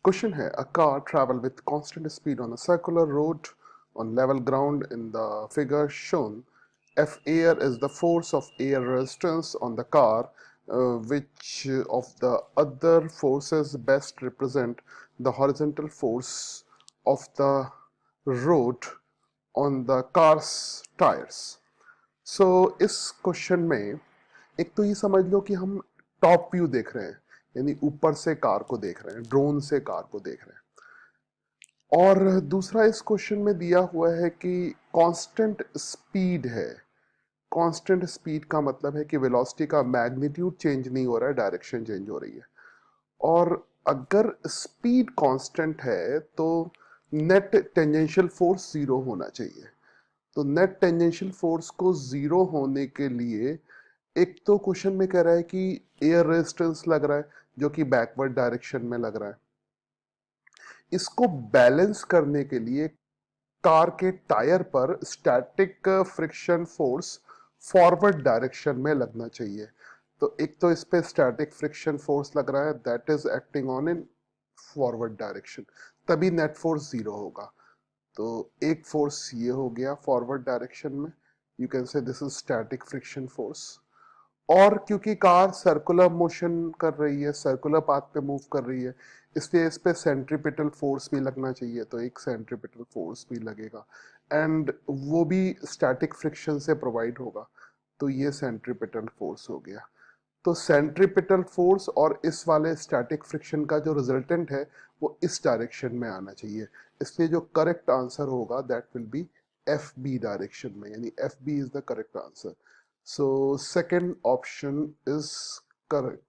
Question है, a car travel with constant speed on a circular road on level ground. In the figure shown, F air is the force of air resistance on the car. Which of the other forces best represent the horizontal force of the road on the car's tires? So इस question में एक तो ये समझ लो कि हम top view देख रहे हैं, यानी ऊपर से कार को देख रहे हैं, ड्रोन से कार को देख रहे हैं। और दूसरा इस क्वेश्चन में दिया हुआ है कि कांस्टेंट स्पीड है। कांस्टेंट स्पीड का मतलब है कि वेलोसिटी का मैग्नीट्यूड चेंज नहीं हो रहा है, डायरेक्शन चेंज हो रही है। और अगर स्पीड कांस्टेंट है तो नेट टेंजेंशियल फोर्स जीरो होना चाहिए। तो नेट टेंजेंशियल फोर्स को जीरो होने के लिए एक तो क्वेश्चन में कह रहा है कि एयर रेजिस्टेंस लग रहा है जो कि बैकवर्ड डायरेक्शन में लग रहा है। इसको बैलेंस करने के लिए कार के टायर पर static friction force forward direction में लगना चाहिए। तो एक तो इस पे स्टैटिक फ्रिक्शन फोर्स लग रहा है, that is acting on in forward direction, तभी नेट फोर्स जीरो होगा। तो एक फोर्स ये हो गया फॉरवर्ड डायरेक्शन में, you can say this is static friction force. और क्योंकि कार सर्कुलर मोशन कर रही है, सर्कुलर पाथ पे मूव कर रही है, इसलिए इस पे सेंट्रीपिटल फोर्स भी लगना चाहिए, तो एक सेंट्रीपिटल फोर्स भी लगेगा एंड वो भी स्टैटिक फ्रिक्शन से प्रोवाइड होगा। तो ये सेंट्रीपिटल फोर्स हो गया। तो सेंट्रीपिटल फोर्स और इस वाले स्टैटिक फ्रिक्शन का जो रिजल्टेंट है वो इस डायरेक्शन में आना चाहिए। इसलिए जो करेक्ट आंसर होगा that will be F B direction में, यानी F B is the correct answer. So second option is correct.